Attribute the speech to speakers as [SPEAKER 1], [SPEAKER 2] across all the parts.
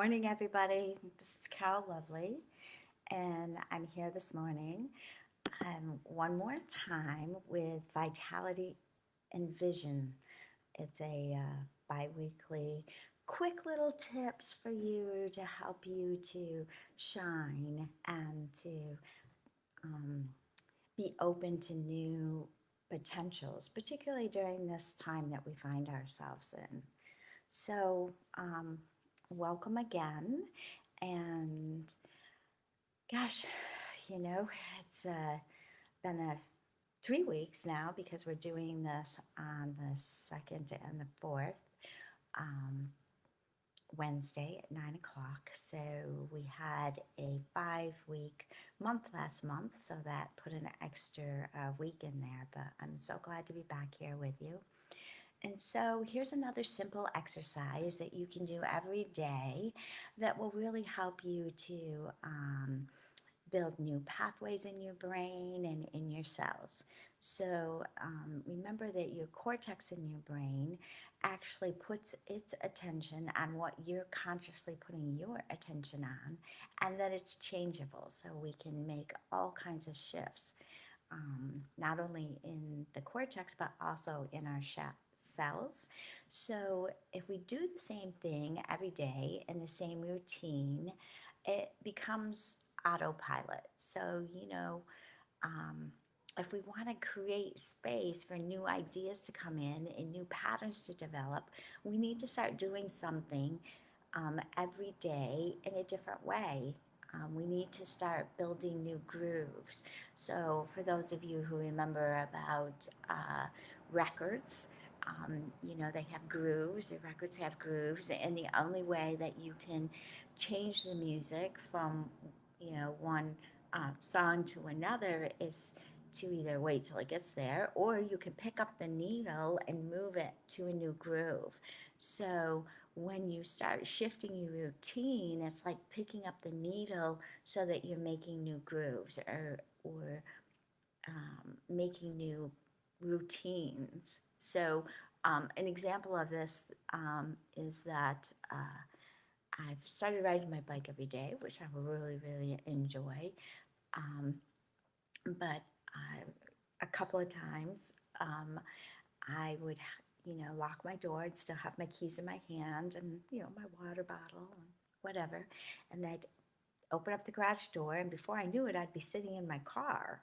[SPEAKER 1] Morning, everybody. This is Carol Lovely, and I'm here this morning one more time with Vitality and Vision. It's a bi weekly, quick little tips for you to help you to shine and to um, be open to new potentials, particularly during this time that we find ourselves in. So, welcome again. And gosh, it's been 3 weeks now because we're doing this on the second and the fourth um, Wednesday at 9 o'clock. So we had a 5 week month last month, so that put an extra week in there. But I'm so glad to be back here with you. And so here's another simple exercise that you can do every day that will really help you to build new pathways in your brain and in your cells. So remember that your cortex in your brain actually puts its attention on what you're consciously putting your attention on, and that it's changeable. So we can make all kinds of shifts, not only in the cortex, but also in our cells. So if we do the same thing every day in the same routine, it becomes autopilot. So, um, if we want to create space for new ideas to come in and new patterns to develop, we need to start doing something every day in a different way. We need to start building new grooves. So, for those of you who remember about records, they have grooves, the records have grooves, and the only way that you can change the music from, one song to another is to either wait till it gets there, or you can pick up the needle and move it to a new groove. So when you start shifting your routine, it's like picking up the needle so that you're making new grooves or making new routines. So an example of this is that I've started riding my bike every day, which I really, really enjoy. Um, but a couple of times I would, lock my door and still have my keys in my hand and, my water bottle and whatever. And I'd open up the garage door, and before I knew it, I'd be sitting in my car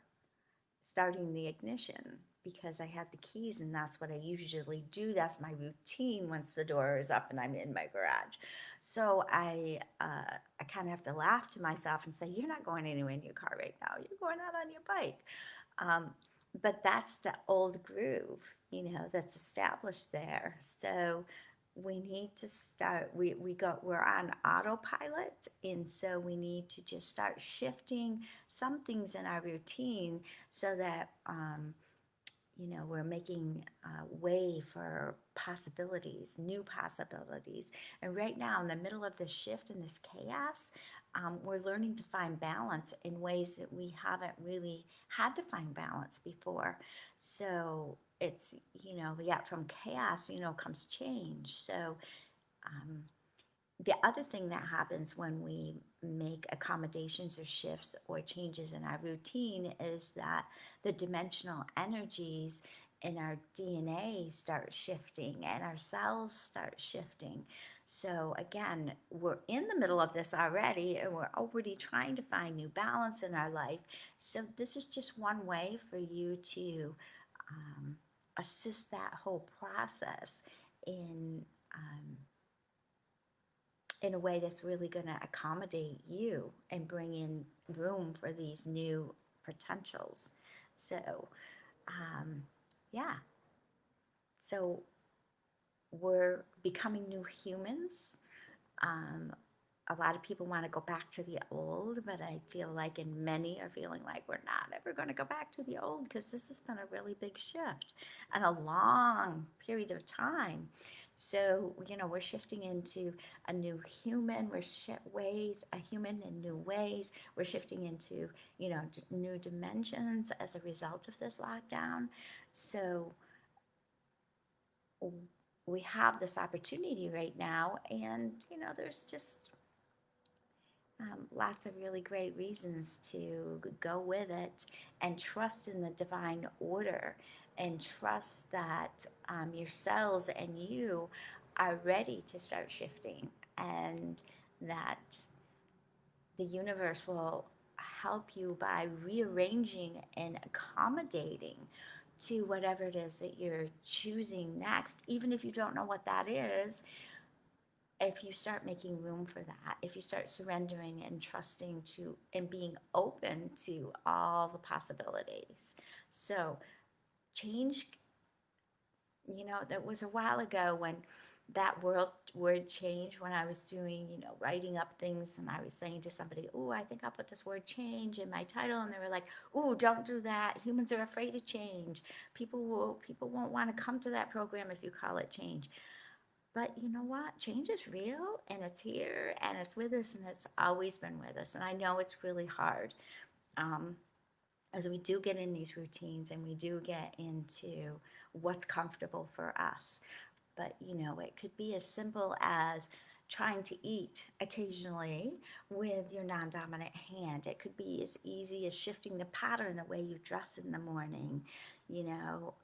[SPEAKER 1] starting the ignition because I had the keys, and that's what I usually do. That's my routine once the door is up and I'm in my garage. So I kind of have to laugh to myself and say, "You're not going anywhere in your car right now. You're going out on your bike." Um, but that's the old groove, that's established there. So we need to start. We're on autopilot, and so we need to just start shifting some things in our routine so that we're making way for possibilities, new possibilities. And right now, in the middle of this shift and this chaos, we're learning to find balance in ways that we haven't really had to find balance before. So it's, yeah, from chaos, comes change. So um, the other thing that happens when we make accommodations or shifts or changes in our routine is that the dimensional energies in our DNA start shifting and our cells start shifting. So, again, we're in the middle of this already and we're already trying to find new balance in our life. So, this is just one way for you to um, assist that whole process in. In a way that's really going to accommodate you and bring in room for these new potentials. So, um, yeah. So we're becoming new humans. Um, a lot of people want to go back to the old, but I feel like, and many are feeling like we're not ever going to go back to the old because this has been a really big shift and a long period of time. So, we're shifting into a new human. A human in new ways. We're shifting into, new dimensions as a result of this lockdown. So, we have this opportunity right now, and there's just lots of really great reasons to go with it and trust in the divine order and trust that your cells and you are ready to start shifting and that the universe will help you by rearranging and accommodating to whatever it is that you're choosing next, even if you don't know what that is. If you start making room for that, if you start surrendering and trusting to and being open to all the possibilities. So, change, that was a while ago when that word change, when I was doing, writing up things and I was saying to somebody, "Oh, I think I'll put this word change in my title." And they were like, "Oh, don't do that. Humans are afraid of change. People won't want to come to that program if you call it change." But you know what? Change is real and it's here and it's with us and it's always been with us. And I know it's really hard um, as we do get in these routines and we do get into what's comfortable for us. But it could be as simple as trying to eat occasionally with your non dominant hand. It could be as easy as shifting the pattern, the way you dress in the morning, you know.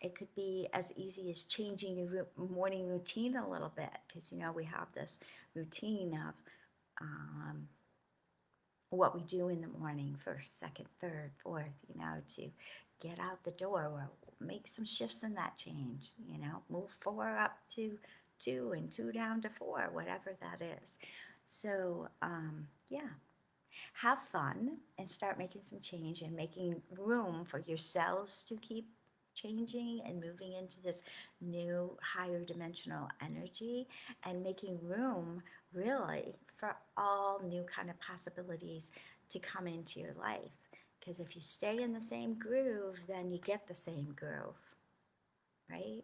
[SPEAKER 1] It could be as easy as changing your morning routine a little bit because, we have this routine of um, what we do in the morning, first, second, third, fourth, to get out the door or make some shifts in that change, move four up to two and two down to four, whatever that is. So, yeah, have fun and start making some change and making room for your cells to keep changing and moving into this new higher dimensional energy and making room really for all new kind of possibilities to come into your life, because if you stay in the same groove then you get the same groove, right?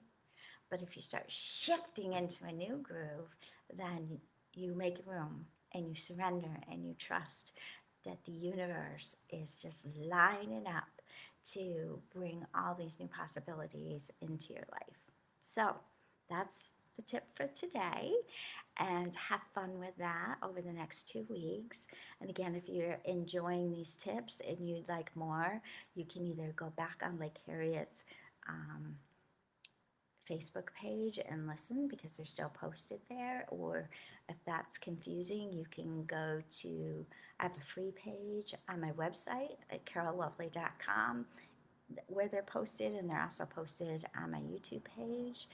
[SPEAKER 1] But if you start shifting into a new groove, then you make room and you surrender and you trust that the universe is just lining up to bring all these new possibilities into your life. So that's the tip for today. And have fun with that over the next 2 weeks. And again, if you're enjoying these tips and you'd like more, you can either go back on Lake Harriet's um, Facebook page and listen because they're still posted there. Or if that's confusing, you can go to, I have a free page on my website at carollovely.com where they're posted, and they're also posted on my YouTube page.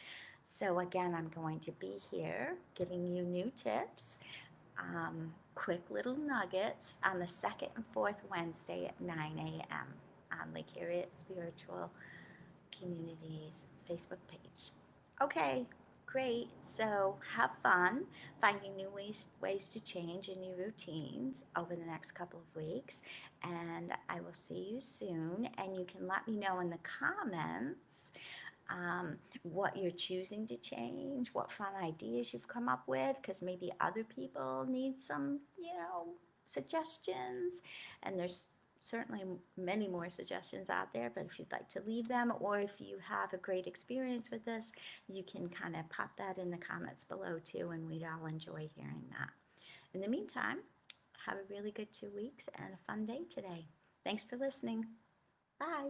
[SPEAKER 1] So, again, I'm going to be here giving you new tips, quick little nuggets on the second and fourth Wednesday at 9 a.m. on Lake Harriet Spiritual Communities Facebook page. Okay, great. So have fun finding new ways to change in your routines over the next couple of weeks. And I will see you soon. And you can let me know in the comments what you're choosing to change, what fun ideas you've come up with, because maybe other people need some, suggestions. And there's certainly many more suggestions out there, but if you'd like to leave them or if you have a great experience with this, you can kind of pop that in the comments below too, and we'd all enjoy hearing that. In the meantime, have a really good 2 weeks and a fun day today. Thanks for listening. Bye.